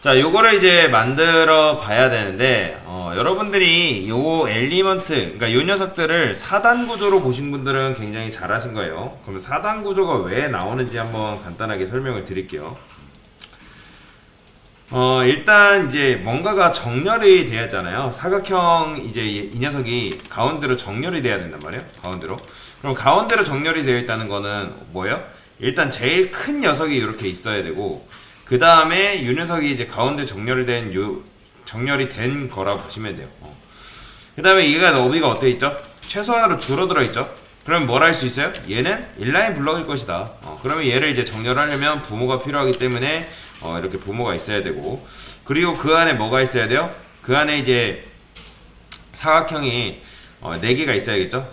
자, 요거를 이제 만들어 봐야 되는데, 여러분들이 요 엘리먼트, 그러니까 요 녀석들을 4단 구조로 보신 분들은 굉장히 잘하신 거예요. 그러면 4단 구조가 왜 나오는지 한번 간단하게 설명을 드릴게요. 일단 이제 뭔가가 정렬이 돼야 하잖아요. 사각형 이제 이 녀석이 가운데로 정렬이 돼야 된단 말이에요. 가운데로. 그럼 가운데로 정렬이 되어 있다는 거는 뭐예요? 일단 제일 큰 녀석이 이렇게 있어야 되고, 그 다음에 이 녀석이 이제 가운데 정렬이 된 거라 보시면 돼요. 그 다음에 얘가 너비가 어떻게 있죠? 최소한으로 줄어들어 있죠? 그럼 뭘 할 수 있어요? 얘는 인라인 블럭일 것이다. 그러면 얘를 이제 정렬하려면 부모가 필요하기 때문에 이렇게 부모가 있어야 되고, 그리고 그 안에 뭐가 있어야 돼요? 그 안에 이제 사각형이 4개가 있어야겠죠?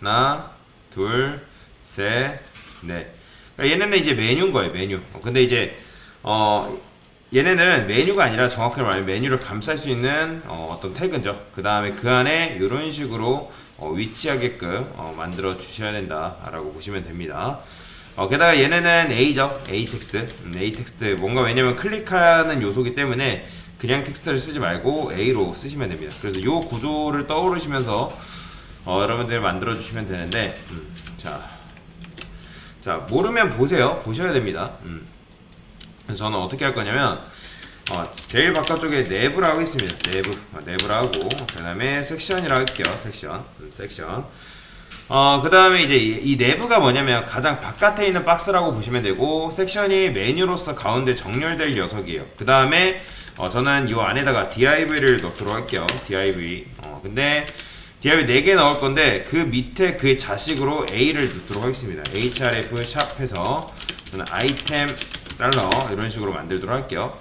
하나, 둘, 셋, 넷. 그러니까 얘네는 이제 메뉴인 거예요, 메뉴. 근데 이제 얘네는 메뉴가 아니라 정확히 말하면 메뉴를 감쌀 수 있는 어떤 태그죠. 그 다음에 그 안에 이런 식으로 위치하게끔 만들어 주셔야 된다라고 보시면 됩니다. 게다가 얘네는 A죠. A 텍스트. A 텍스트. 뭔가 왜냐면 클릭하는 요소기 때문에 그냥 텍스트를 쓰지 말고 A로 쓰시면 됩니다. 그래서 이 구조를 떠오르시면서 여러분들 만들어 주시면 되는데, 자, 모르면 보세요. 보셔야 됩니다. 그래서 저는 어떻게 할 거냐면, 제일 바깥쪽에 내부라고 있습니다. 내부라고, 그 다음에 섹션이라고 할게요. 섹션. 그 다음에 이제 이 내부가 뭐냐면 가장 바깥에 있는 박스라고 보시면 되고, 섹션이 메뉴로서 가운데 정렬될 녀석이에요. 그 다음에 저는 이 안에다가 div를 넣도록 할게요. div. 근데 div 4개 넣을 건데 그 밑에 그 자식으로 a를 넣도록 하겠습니다. href 샵 해서 저는 아이템 달러 이런 식으로 만들도록 할게요.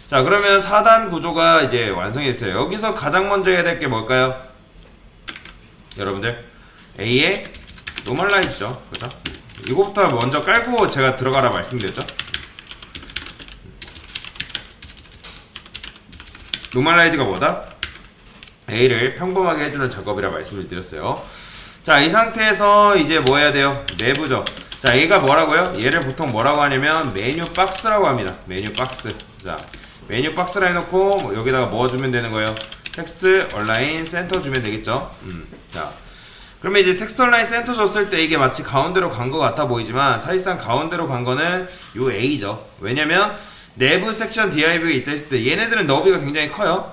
자, 그러면 4단 구조가 이제 완성이 됐어요. 여기서 가장 먼저 해야 될 게 뭘까요? 여러분들 A의 노멀라이즈죠. 그죠? 이거부터 먼저 깔고 제가 들어가라 말씀드렸죠. 노멀라이즈가 뭐다? A를 평범하게 해주는 작업이라 말씀을 드렸어요. 자, 이 상태에서 이제 뭐 해야 돼요? 내부죠. 자, 얘가 뭐라고요? 얘를 보통 뭐라고 하냐면 메뉴 박스라고 합니다. 메뉴 박스. 자, 메뉴 박스라 해놓고 여기다가 뭐 주면 되는 거예요? 텍스트 얼라인 센터 주면 되겠죠. 자, 그러면 이제 텍스트 얼라인 센터 줬을 때 이게 마치 가운데로 간 것 같아 보이지만 사실상 가운데로 간 거는 요 A죠. 왜냐면 내부 섹션 div가 있다 했을 때 얘네들은 너비가 굉장히 커요.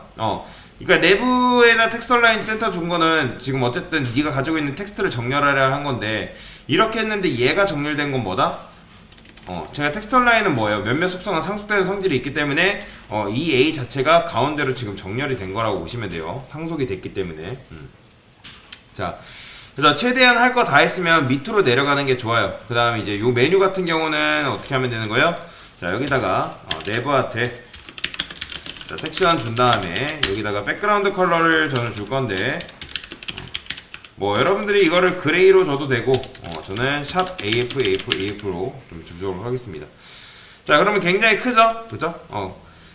그러니까 내부에다 텍스트 얼라인 센터 준 거는 지금 어쨌든 네가 가지고 있는 텍스트를 정렬하려 한 건데, 이렇게 했는데 얘가 정렬된 건 뭐다? 제가 텍스트 얼라인은 뭐예요? 몇몇 속성은 상속되는 성질이 있기 때문에 이 A 자체가 가운데로 지금 정렬이 된 거라고 보시면 돼요. 상속이 됐기 때문에. 자, 그래서 최대한 할 거 다 했으면 밑으로 내려가는 게 좋아요. 그 다음에 이제 요 메뉴 같은 경우는 어떻게 하면 되는 거예요? 자, 여기다가 내부한테 섹션 준 다음에 여기다가 백그라운드 컬러를 저는 줄 건데, 뭐 여러분들이 이거를 그레이로 줘도 되고, 저는 샵 AF로 좀 주도록 하겠습니다. 자, 그러면 굉장히 크죠? 그죠?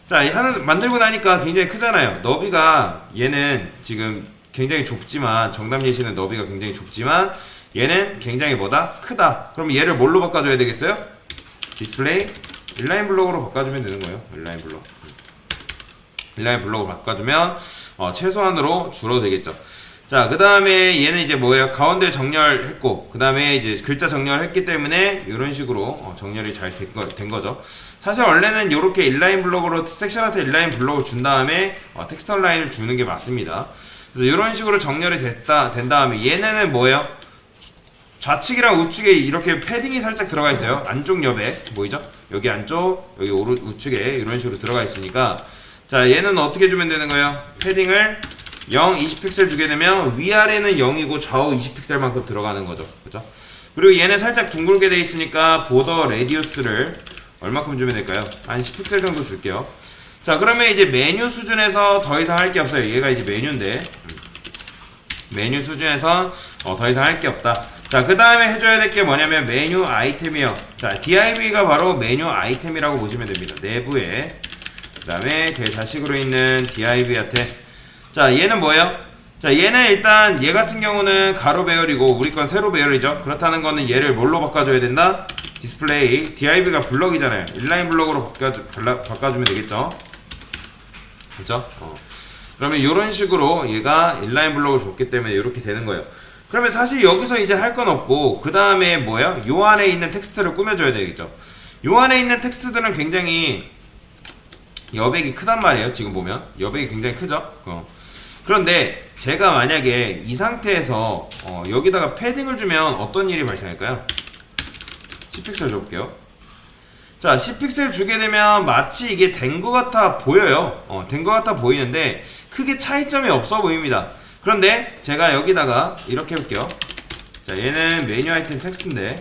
자, 만들고 나니까 굉장히 크잖아요. 너비가 얘는 지금 굉장히 좁지만, 정답 예시는 너비가 굉장히 좁지만 얘는 굉장히 뭐다? 크다. 그럼 얘를 뭘로 바꿔줘야 되겠어요? 디스플레이 인라인 블록으로 바꿔주면 되는 거예요. 인라인 블록으로 바꿔주면 최소한으로 줄어도 되겠죠. 자, 그 다음에 얘는 이제 뭐예요? 가운데 정렬했고, 그 다음에 이제 글자 정렬했기 때문에 이런 식으로 정렬이 잘 된 거죠. 사실 원래는 이렇게 인라인 블록으로 섹션한테 인라인 블록을 준 다음에 텍스트 라인을 주는 게 맞습니다. 그래서 이런 식으로 정렬이 된 다음에 얘네는 뭐예요? 좌측이랑 우측에 이렇게 패딩이 살짝 들어가 있어요. 안쪽 옆에 보이죠? 여기 안쪽, 여기 우측에 이런 식으로 들어가 있으니까, 자, 얘는 어떻게 주면 되는 거예요? 패딩을 0, 20픽셀 주게 되면 위아래는 0이고 좌우 20픽셀만큼 들어가는 거죠. 그죠? 그리고 얘는 살짝 둥글게 돼 있으니까 보더 레디우스를 얼마큼 주면 될까요? 한 10픽셀 정도 줄게요. 자, 그러면 이제 메뉴 수준에서 더 이상 할 게 없어요. 얘가 이제 메뉴인데, 메뉴 수준에서 더 이상 할 게 없다. 자, 그 다음에 해줘야 될 게 뭐냐면 메뉴 아이템이요. 자, div가 바로 메뉴 아이템이라고 보시면 됩니다. 내부에, 그 다음에 그 자식으로 있는 div한테, 자, 얘는 뭐예요? 자, 얘는 일단 얘 같은 경우는 가로 배열이고 우리 건 세로 배열이죠. 그렇다는 거는 얘를 뭘로 바꿔줘야 된다? 디스플레이 div가 블럭이잖아요. 인라인 블럭으로 바꿔주면 되겠죠. 그죠? 그러면 이런 식으로 얘가 인라인 블록을 줬기 때문에 이렇게 되는 거예요. 그러면 사실 여기서 이제 할 건 없고 그 다음에 뭐야? 요 안에 있는 텍스트를 꾸며줘야 되겠죠. 요 안에 있는 텍스트들은 굉장히 여백이 크단 말이에요. 지금 보면 여백이 굉장히 크죠. 그런데 제가 만약에 이 상태에서 여기다가 패딩을 주면 어떤 일이 발생할까요? 10픽셀 줘볼게요. 자, 10픽셀 주게 되면 마치 이게 된 것 같아 보여요. 된 것 같아 보이는데 크게 차이점이 없어 보입니다. 그런데 제가 여기다가 이렇게 해볼게요. 자, 얘는 메뉴 아이템 텍스트인데,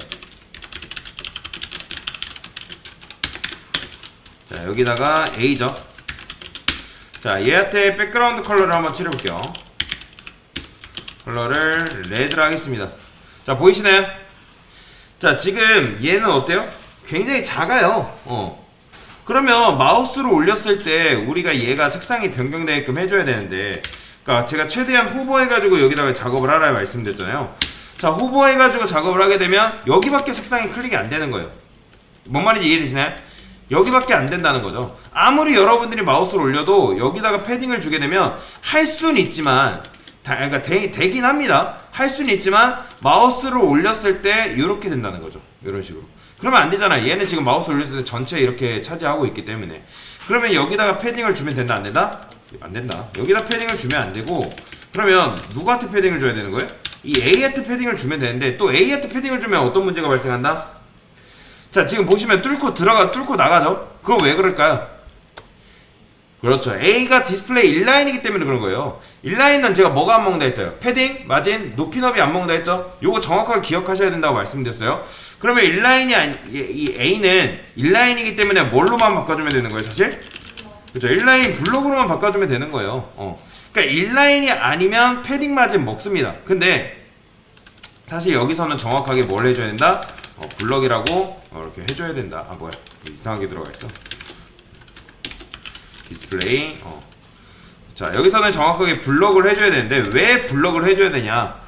자, 여기다가 A죠. 자, 얘한테 백그라운드 컬러를 한번 칠해볼게요. 컬러를 레드로 하겠습니다. 자, 보이시나요? 자, 지금 얘는 어때요? 굉장히 작아요. 그러면 마우스로 올렸을 때 우리가 얘가 색상이 변경되게끔 해줘야 되는데, 그러니까 제가 최대한 호버해가지고 여기다가 작업을 하라 말씀드렸잖아요. 자, 호버해가지고 작업을 하게 되면 여기밖에 색상이 클릭이 안 되는 거예요. 뭔 말인지 이해되시나요? 여기밖에 안 된다는 거죠. 아무리 여러분들이 마우스를 올려도 여기다가 패딩을 주게 되면 할 수는 있지만, 그러니까 되긴 합니다. 할 수는 있지만 마우스를 올렸을 때 이렇게 된다는 거죠. 이런 식으로. 그러면 안 되잖아. 얘는 지금 마우스 올렸을 때 전체 이렇게 차지하고 있기 때문에. 그러면 여기다가 패딩을 주면 된다, 안 된다? 안 된다. 여기다 패딩을 주면 안 되고, 그러면 누구한테 패딩을 줘야 되는 거예요? 이 A한테 패딩을 주면 되는데, 또 A한테 패딩을 주면 어떤 문제가 발생한다? 자, 지금 보시면 뚫고 나가죠? 그럼 왜 그럴까요? 그렇죠. A가 디스플레이 인라인이기 때문에 그런 거예요. 인라인은 제가 뭐가 안 먹는다 했어요? 패딩, 마진, 높이 너비 안 먹는다 했죠? 요거 정확하게 기억하셔야 된다고 말씀드렸어요. 그러면 이 A는 인라인이기 때문에 뭘로만 바꿔주면 되는 거예요, 사실? 그렇죠. 인라인 블록으로만 바꿔주면 되는 거예요. 그러니까 인라인이 아니면 패딩 마진 먹습니다. 근데 사실 여기서는 정확하게 뭘 해줘야 된다? 블럭이라고 이렇게 해줘야 된다. 아, 뭐야, 이상하게 들어가 있어. 디스플레이. 자, 여기서는 정확하게 블럭을 해줘야 되는데, 왜 블럭을 해줘야 되냐?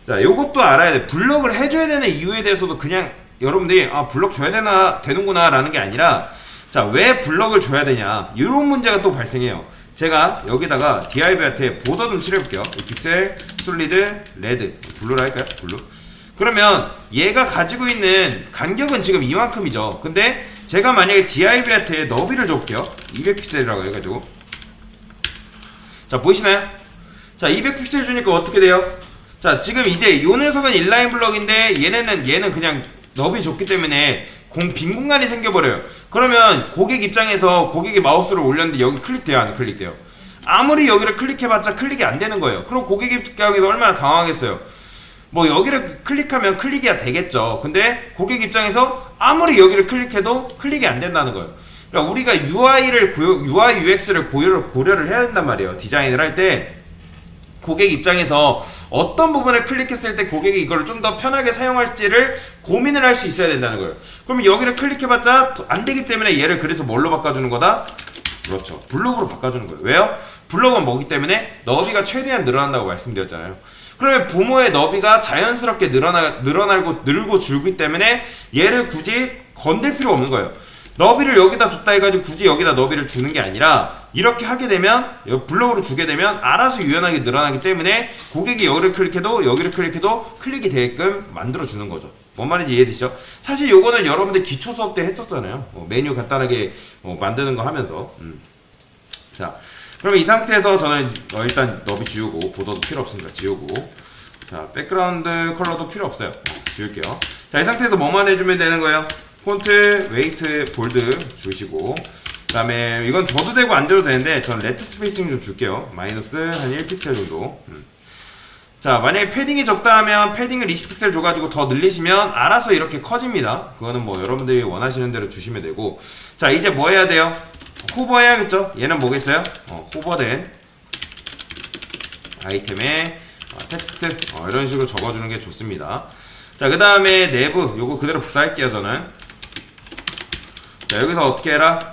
자, 요것도 알아야 돼. 블럭을 해줘야 되는 이유에 대해서도 그냥 여러분들이 블럭 줘야 되는구나 라는 게 아니라, 자, 왜 블럭을 줘야 되냐, 이런 문제가 또 발생해요. 제가 여기다가 DIV한테 보더 좀 칠해볼게요. 픽셀, 솔리드, 레드, 블루로 할까요? 블루. 그러면 얘가 가지고 있는 간격은 지금 이만큼이죠. 근데 제가 만약에 DIV한테 너비를 줘볼게요. 200픽셀이라고 해가지고. 자, 보이시나요? 자, 200픽셀 주니까 어떻게 돼요? 자, 지금 이제 요 녀석은 인라인 블럭인데 얘는 그냥 너비 줬기 때문에 빈 공간이 생겨버려요. 그러면 고객 입장에서 고객이 마우스를 올렸는데 여기 클릭돼요, 안 클릭돼요? 아무리 여기를 클릭해봤자 클릭이 안 되는 거예요. 그럼 고객 입장에서 얼마나 당황하겠어요. 뭐 여기를 클릭하면 클릭이 되겠죠. 근데 고객 입장에서 아무리 여기를 클릭해도 클릭이 안 된다는 거예요. 그러니까 우리가 UI, UX를 고려를 해야 된단 말이에요. 디자인을 할 때 고객 입장에서 어떤 부분을 클릭했을 때 고객이 이걸 좀 더 편하게 사용할지를 고민을 할 수 있어야 된다는 거예요. 그러면 여기를 클릭해봤자 안 되기 때문에 얘를 그래서 뭘로 바꿔주는 거다? 그렇죠. 블록으로 바꿔주는 거예요. 왜요? 블록은 뭐기 때문에 너비가 최대한 늘어난다고 말씀드렸잖아요. 그러면 부모의 너비가 자연스럽게 늘고 줄기 때문에 얘를 굳이 건들 필요 없는 거예요. 너비를 여기다 줬다 해가지고 굳이 여기다 너비를 주는 게 아니라 이렇게 하게 되면, 블록으로 주게 되면 알아서 유연하게 늘어나기 때문에 고객이 여기를 클릭해도 클릭이 되게끔 만들어주는 거죠. 뭔 말인지 이해되시죠? 사실 요거는 여러분들 기초 수업 때 했었잖아요. 메뉴 간단하게 만드는 거 하면서. 자, 그러면 이 상태에서 저는 일단 너비 지우고, 보더도 필요 없으니까 지우고, 자, 백그라운드 컬러도 필요 없어요. 지울게요. 자, 이 상태에서 뭐만 해주면 되는 거예요? 폰트, 웨이트, 볼드 주시고, 그 다음에 이건 줘도 되고 안 줘도 되는데 전 레트 스페이싱 좀 줄게요. 마이너스 한 1픽셀 정도. 자, 만약에 패딩이 적다 하면 패딩을 20픽셀 줘가지고 더 늘리시면 알아서 이렇게 커집니다. 그거는 뭐 여러분들이 원하시는 대로 주시면 되고. 자, 이제 뭐 해야 돼요? 호버 해야겠죠? 얘는 뭐겠어요? 호버된 아이템에 텍스트 이런 식으로 적어주는 게 좋습니다. 자, 그 다음에 내부 요거 그대로 복사할게요. 저는. 자, 여기서 어떻게 해라?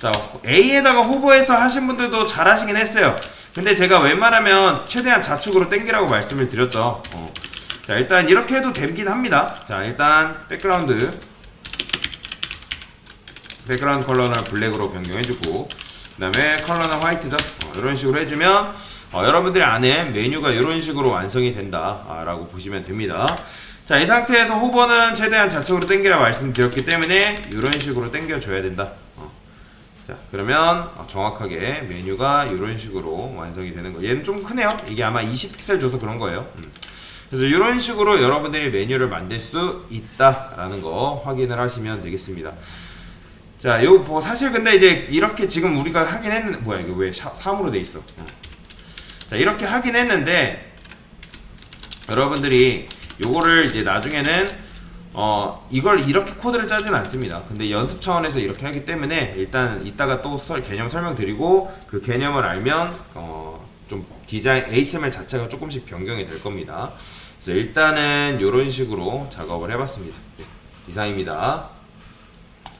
자, A에다가 호버해서 하신 분들도 잘 하시긴 했어요. 근데 제가 웬만하면 최대한 좌측으로 당기라고 말씀을 드렸죠. 자, 일단 이렇게 해도 되긴 합니다. 자, 일단 백그라운드 컬러는 블랙으로 변경해주고, 그 다음에 컬러는 화이트죠. 이런 식으로 해주면 여러분들이 아는 메뉴가 이런 식으로 완성이 된다 라고 보시면 됩니다. 자, 이 상태에서 호버는 최대한 좌측으로 당기라 말씀드렸기 때문에 이런 식으로 당겨줘야 된다. 자, 그러면 정확하게 메뉴가 이런 식으로 완성이 되는 거예요. 얘는 좀 크네요. 이게 아마 20픽셀 줘서 그런 거예요. 그래서 이런 식으로 여러분들이 메뉴를 만들 수 있다라는 거 확인을 하시면 되겠습니다. 자, 요 뭐 사실 근데 이제 이렇게 지금 우리가 하긴 했는데 뭐야 이거 왜 3으로 돼 있어? 자, 이렇게 하긴 했는데 여러분들이 요거를 이제 나중에는 이걸 이렇게 코드를 짜진 않습니다. 근데 연습 차원에서 이렇게 하기 때문에 일단 이따가 또 개념 설명드리고 그 개념을 알면 좀 디자인 HTML 자체가 조금씩 변경이 될 겁니다. 그래서 일단은 이런 식으로 작업을 해봤습니다. 네, 이상입니다.